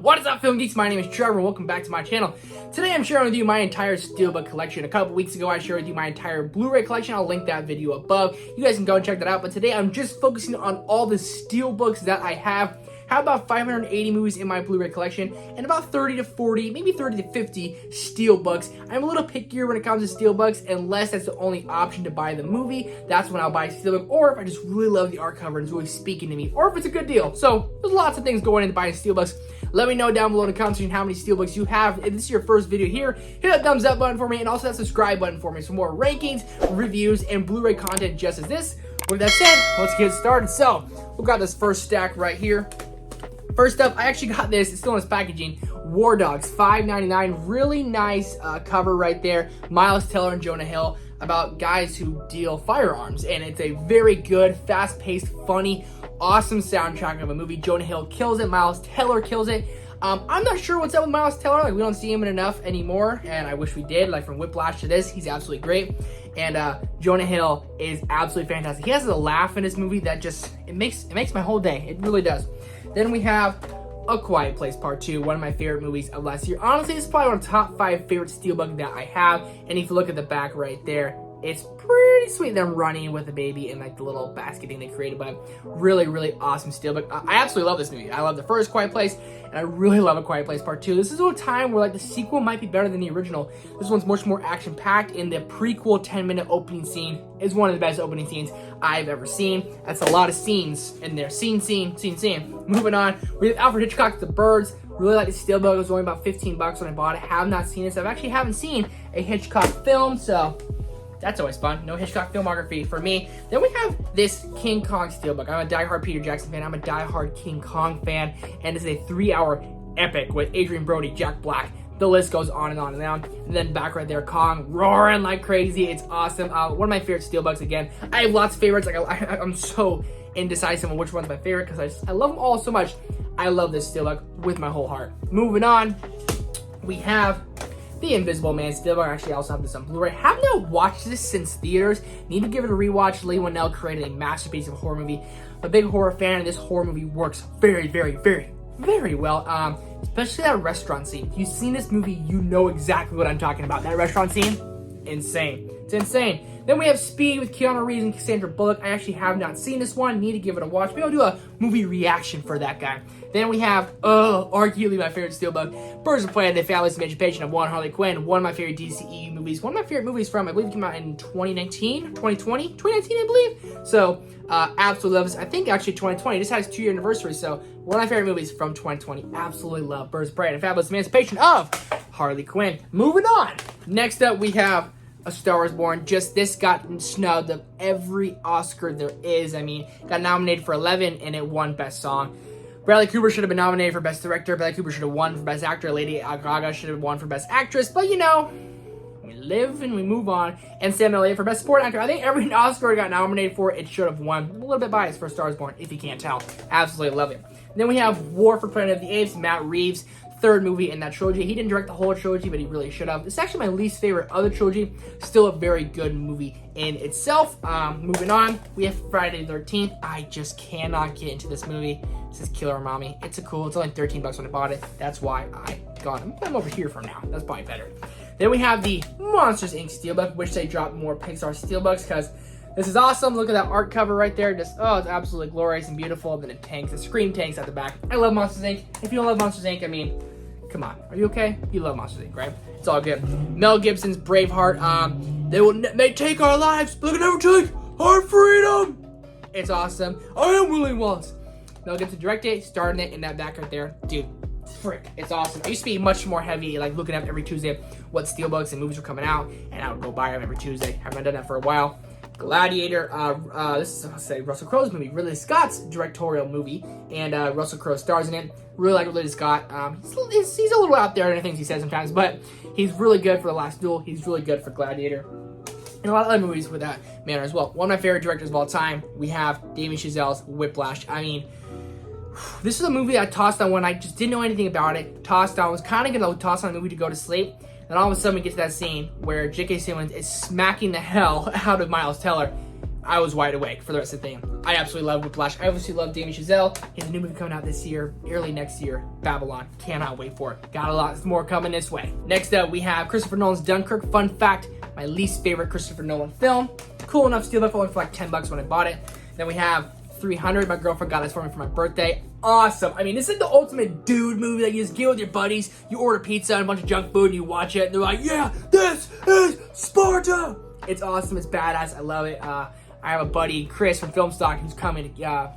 What is up, film geeks? My name is Trevor and welcome back to my channel. Today I'm sharing with you my entire Steelbook collection. A couple weeks ago I shared with you my entire Blu-ray collection. I'll link that video above. You guys can go and check that out. But today I'm just focusing on all the Steelbooks that I have. I have about 580 movies in my Blu-ray collection and about 30 to 40, maybe 30 to 50 Steelbooks. I'm a little pickier when it comes to Steelbooks unless that's the only option to buy the movie. That's when I'll buy a Steelbook, or if I just really love the art cover and it's really speaking to me, or if it's a good deal. So there's lots of things going into buying Steelbooks. Let me know down below in the comments section how many Steelbooks you have. If this is your first video here, hit that thumbs up button for me and also that subscribe button for me for more rankings, reviews, and Blu-ray content just as this. With that said, let's get started. So we've got this first stack right here. First up, I actually got this, it's still in its packaging, War Dogs, $5.99, really nice cover right there, Miles Teller and Jonah Hill, about guys who deal firearms, and it's a very good, fast-paced, funny, awesome soundtrack of a movie. Jonah Hill kills it, Miles Teller kills it. I'm not sure what's up with Miles Teller, like we don't see him in enough anymore, and I wish we did, like from Whiplash to this, he's absolutely great. And Jonah Hill is absolutely fantastic. He has a laugh in this movie that just, it makes my whole day, it really does. Then we have A Quiet Place Part 2, one of my favorite movies of last year. Honestly, it's probably one of the top 5 favorite Steelbook that I have. And if you look at the back right there, it's pretty sweet, them running with the baby and like the little basket thing they created, but really, really awesome Steelbook. I absolutely love this movie. I love the first Quiet Place, and I really love A Quiet Place Part 2. This is a time where like the sequel might be better than the original. This one's much more action-packed, and the prequel 10-minute opening scene is one of the best opening scenes I've ever seen. That's a lot of scenes in there. Scene. Moving on, we have Alfred Hitchcock's The Birds. Really like the Steelbook. It was only about 15 bucks when I bought it. Have not seen it, so I actually haven't seen a Hitchcock film, so that's always fun. No Hitchcock filmography for me. Then we have this King Kong Steelbook. I'm a diehard Peter Jackson fan. I'm a diehard King Kong fan. And it's a 3-hour epic with Adrian Brody, Jack Black. The list goes on and on and on. And then back right there, Kong roaring like crazy. It's awesome. One of my favorite Steelbooks again. I have lots of favorites. Like I'm so indecisive on which one's my favorite because I love them all so much. I love this Steelbook with my whole heart. Moving on, we have The Invisible Man Steelbook. Actually, I also have this on Blu-ray. Have not watched this since theaters. Need to give it a rewatch. Leigh Whannell created a masterpiece of a horror movie. I'm a big horror fan, and this horror movie works very, very, very, very well. Especially that restaurant scene. If you've seen this movie, you know exactly what I'm talking about. That restaurant scene, insane. It's insane. Then we have Speed with Keanu Reeves and Sandra Bullock. I actually have not seen this one. Need to give it a watch. Maybe I'll do a movie reaction for that guy. Then we have, arguably my favorite Steelbook, Birds of Prey, The Fabulous Emancipation of One Harley Quinn. One of my favorite DCEU movies. One of my favorite movies from, I believe it came out in 2019, 2020? 2019, I believe. So, absolutely love this. I think actually 2020. This has its 2-year anniversary. So, one of my favorite movies from 2020. Absolutely love Birds of Prey and The Fabulous Emancipation of Harley Quinn. Moving on. Next up, we have A Star Wars Born. Just this got snubbed of every Oscar there is. I mean, got nominated for 11 and it won Best Song. Bradley Cooper should have been nominated for Best Director. Bradley Cooper should have won for Best Actor. Lady Gaga should have won for Best Actress. But you know, we live and we move on. And Sam Elliott for Best Supporting Actor. I think every Oscar got nominated for it should have won. I'm a little bit biased for A Star Wars Born, if you can't tell. Absolutely love it. And then we have War for Planet of the Apes. Matt Reeves, third movie in that trilogy. He didn't direct the whole trilogy, but he really should have. It's actually my least favorite of the trilogy. Still a very good movie in itself. Moving on, we have Friday the 13th. I just cannot get into this movie. This is Killer Mommy. It's only 13 bucks when I bought it. That's why I got it. I'm over here for now. That's probably better. Then we have the Monsters Inc. Steelbook, which they dropped more Pixar Steelbooks because this is awesome. Look at that art cover right there. Just, it's absolutely glorious and beautiful. Then it tanks, the scream tanks at the back. I love Monsters Inc. If you don't love Monsters Inc., I mean, come on. Are you okay? You love Monsters Inc., right? It's all good. Mel Gibson's Braveheart. They take our lives, but they can never take our freedom. It's awesome. I am William Wallace. Mel Gibson directed it, starring it in that back right there. Dude, frick, it's awesome. I used to be much more heavy, like looking up every Tuesday what Steelbooks and movies were coming out, and I would go buy them every Tuesday. Haven't done that for a while. Gladiator, this is, I'll say, Russell Crowe's movie, Ridley Scott's directorial movie, and Russell Crowe stars in it. Really like Ridley Scott. He's a little out there in the things he says sometimes, but he's really good for The Last Duel. He's really good for Gladiator. And a lot of other movies with that manner as well. One of my favorite directors of all time, we have Damien Chazelle's Whiplash. I mean, this is a movie I tossed on when I just didn't know anything about it. Tossed on, was kind of going to toss on a movie to go to sleep. And all of a sudden we get to that scene where J.K. Simmons is smacking the hell out of Miles Teller. I was wide awake for the rest of the thing. I absolutely love Whiplash. I obviously love Damien Chazelle. He has a new movie coming out this year, early next year, Babylon. Cannot wait for it. Got a lot more coming this way. Next up, we have Christopher Nolan's Dunkirk. Fun fact, my least favorite Christopher Nolan film. Cool enough Steelbook, only for like $10 when I bought it. Then we have 300. My girlfriend got this for me for my birthday. Awesome. I mean, this is the ultimate dude movie that you just get with your buddies. You order pizza and a bunch of junk food and you watch it and they're like, yeah, this is Sparta. It's awesome. It's badass. I love it. I have a buddy, Chris from Filmstock, who's coming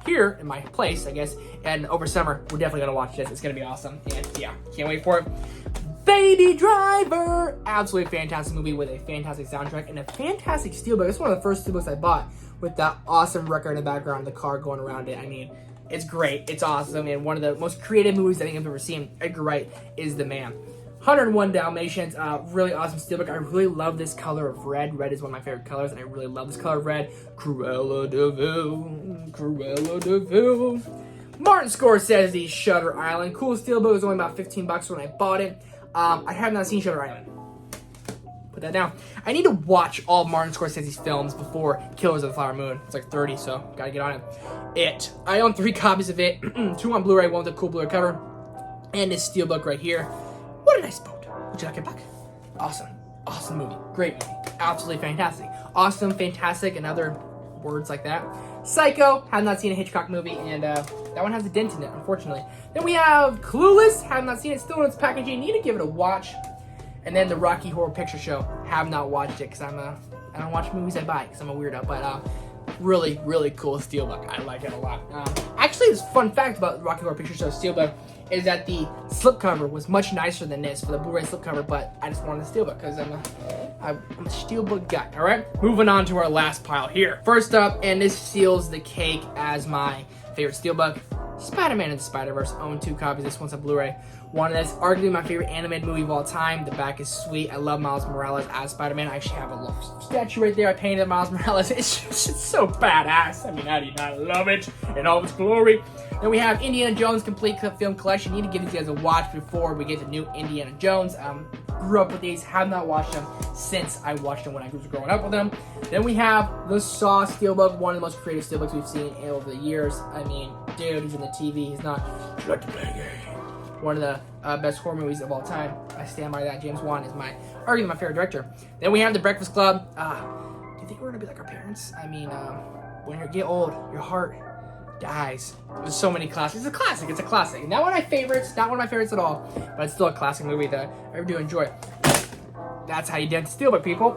here in my place, I guess. And over summer, we're definitely going to watch this. It's going to be awesome. And yeah, can't wait for it. Baby Driver. Absolutely fantastic movie with a fantastic soundtrack and a fantastic steelbook. It's one of the first steelbooks I bought with that awesome record in the background, the car going around it. I mean, it's great. It's awesome. And one of the most creative movies I think I've ever seen. Edgar Wright is the man. 101 Dalmatians, really awesome steelbook. I really love this color of red. Red is one of my favorite colors, and I really love this color of red. Cruella de Vil, Cruella de Vil. Martin Scorsese's Shutter Island. Cool steelbook. It was only about $15 when I bought it. I have not seen Shutter Island. Put that down. I need to watch all of Martin Scorsese's films before Killers of the Flower Moon. It's like 30, so gotta get on it. It. I own 3 copies of it. 2 on Blu-ray, 1 with a cool Blu-ray cover. And this steelbook right here. What a nice boat. Would you like it back? Awesome. Awesome movie. Great movie. Absolutely fantastic. Awesome, fantastic, and other words like that. Psycho. Have not seen a Hitchcock movie, and that one has a dent in it, unfortunately. Then we have Clueless. Have not seen it. Still in its packaging. Need to give it a watch. And then the Rocky Horror Picture Show. Have not watched it because I don't watch movies I buy because I'm a weirdo. But really, really cool steelbook. I like it a lot. Actually, this fun fact about the Rocky Horror Picture Show steelbook is that the slipcover was much nicer than this for the Blu-ray slipcover, but I just wanted the steelbook because I'm a steelbook guy. All right, moving on to our last pile here. First up, and this seals the cake as my favorite steelbook, Spider-Man and the Spider-Verse. Own 2 copies. This one's a Blu-ray. One of that's arguably my favorite animated movie of all time. The back is sweet. I love Miles Morales as Spider-Man. I actually have a little statue right there. I painted Miles Morales. It's just so badass. I mean, how do you not love it in all its glory? Then we have Indiana Jones Complete Film Collection. Need to give these guys a watch before we get to new Indiana Jones. Grew up with these. Have not watched them since I watched them when I was growing up with them. Then we have the Saw Steelbook. One of the most creative steelbooks we've seen over the years. I mean, dude, he's in the TV. He's not. You like to play a game. One of the best horror movies of all time. I stand by that. James Wan is arguably my favorite director. Then we have The Breakfast Club. Do you think we're gonna be like our parents? I mean, when you get old, your heart dies. There's so many classics. It's a classic. It's a classic. Not one of my favorites. Not one of my favorites at all. But it's still a classic movie that I do enjoy. That's how you dance steelbook, people.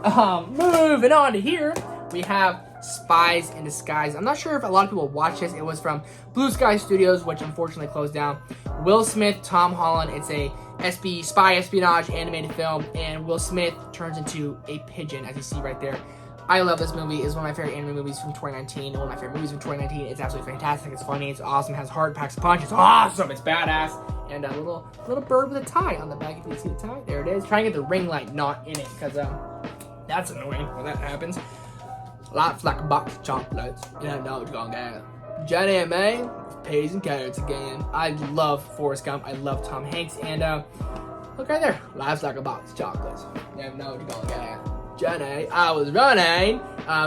Moving on to here, we have Spies in Disguise. I'm not sure if a lot of people watch this. It was from Blue Sky Studios, which unfortunately closed down. Will Smith, Tom Holland. It's a spy espionage animated film, and Will Smith turns into a pigeon, as you see right there. I love this movie. It's one of my favorite anime movies from 2019. One of my favorite movies from 2019. It's absolutely fantastic. It's funny. It's awesome. It has heart, packs a punch. It's awesome. It's badass. And a little bird with a tie on the back. If you can see the tie, there it is. Try and get the ring light not in it, because that's annoying when that happens. Life's like a box of chocolates. You don't know what you're gonna get. Johnny and May, peas and carrots again. I love Forrest Gump. I love Tom Hanks. And look right there. Life's like a box of chocolates. You never know what you're gonna get. Johnny, I was running.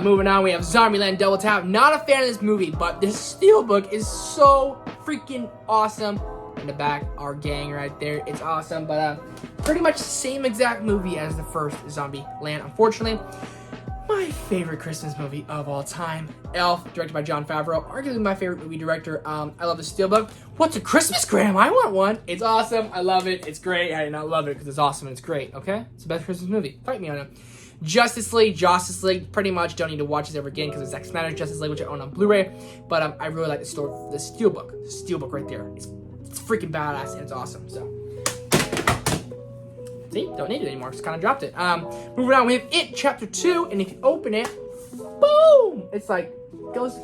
Moving on, we have Zombieland Double Tap. Not a fan of this movie, but this steelbook is so freaking awesome. In the back, our gang right there. It's awesome, but pretty much the same exact movie as the first Zombieland. Unfortunately, my favorite Christmas movie of all time, Elf, directed by Jon Favreau. Arguably my favorite movie director. I love the steelbook. What's a Christmas gram? I want one. It's awesome. I love it. It's great. I did not love it because it's awesome and it's great. Okay, it's the best Christmas movie. Fight me on it. Justice League, pretty much don't need to watch this ever again because it's Zack Snyder's Justice League, which I own on Blu-ray. But I really like the steelbook. The steelbook right there. It's freaking badass and it's awesome. So, see, don't need it anymore. Just kind of dropped it. Moving on, we have It Chapter 2, and if you open it, boom! It's like goes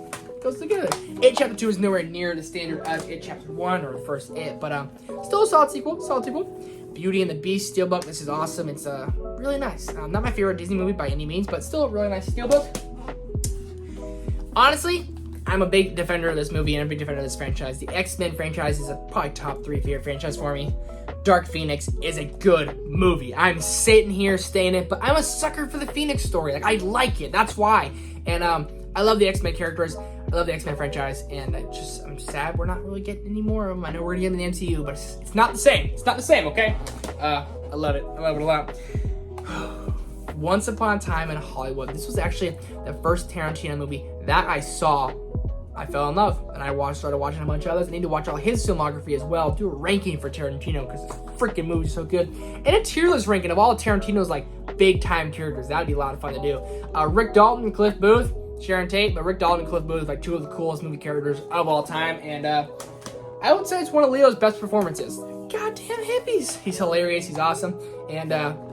together. It Chapter 2 is nowhere near the standard as It Chapter 1 or the first It, but still a solid sequel. Beauty and the Beast steelbook. This is awesome. It's really nice. Not my favorite Disney movie by any means, but still a really nice steelbook. Honestly, I'm a big defender of this movie and a big defender of this franchise. The X-Men franchise is a probably top 3 favorite franchise for me. Dark Phoenix is a good movie. I'm sitting here staying it, but I'm a sucker for the Phoenix story. Like, I like it. That's why. And I love the X-Men characters. I love the X-Men franchise, and I'm sad we're not really getting any more of them. I know we're gonna get in the MCU, but it's not the same. It's not the same, okay? I love it. I love it a lot. Once Upon a Time in Hollywood. This was actually the first Tarantino movie that I saw. I fell in love, and I started watching a bunch of others. I need to watch all his filmography as well. Do a ranking for Tarantino because this freaking movie's so good. And a tier list ranking of all of Tarantino's like big time characters. That would be a lot of fun to do. Rick Dalton, Cliff Booth, Sharon Tate, but Rick Dalton and Cliff Booth like two of the coolest movie characters of all time. And I would say it's one of Leo's best performances. Goddamn hippies. He's hilarious. He's awesome. And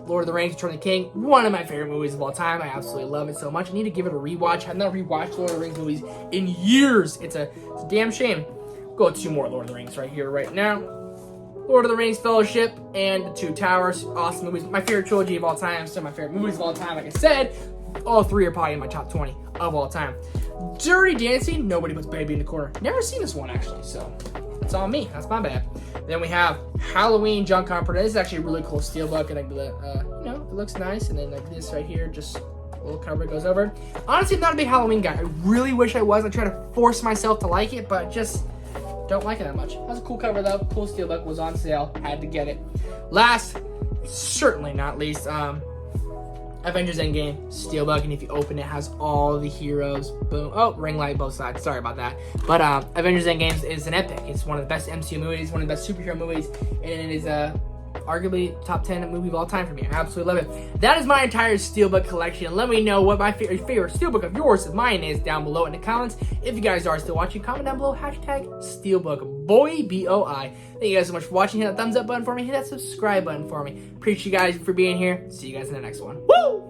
Lord of the Rings, Return of the King, one of my favorite movies of all time. I absolutely love it so much. I need to give it a rewatch. I've not rewatched Lord of the Rings movies in years. It's a damn shame. Go two more Lord of the Rings right here, right now. Lord of the Rings Fellowship and The Two Towers. Awesome movies. My favorite trilogy of all time. Some of my favorite movies of all time. Like I said, all three are probably in my top 20 of all time. Dirty Dancing. Nobody puts Baby in the Corner. Never seen this one, actually, so it's on me. That's my bad. Then we have Halloween, John Carpenter. This is actually a really cool steelbook, and it looks nice. And then like this right here, just a little cover goes over. Honestly, I'm not a big Halloween guy. I really wish I was. I try to force myself to like it, but just don't like it that much. Has a cool cover though. Cool steelbook, was on sale. Had to get it. Last, certainly not least, Avengers Endgame steelbook, and if you open it, has all the heroes. Boom. Oh, ring light both sides. Sorry about that. But Avengers Endgame is an epic. It's one of the best MCU movies, one of the best superhero movies, and it is arguably top 10 movie of all time for me. I absolutely love it. That is my entire steelbook collection. Let me know what my favorite steelbook of yours of mine is down below in the comments. If you guys are still watching, comment down below #steelbook boy BOI. Thank you guys so much for watching. Hit that thumbs up button for me. Hit that subscribe button for me. Appreciate you guys for being here. See you guys in the next one. Woo!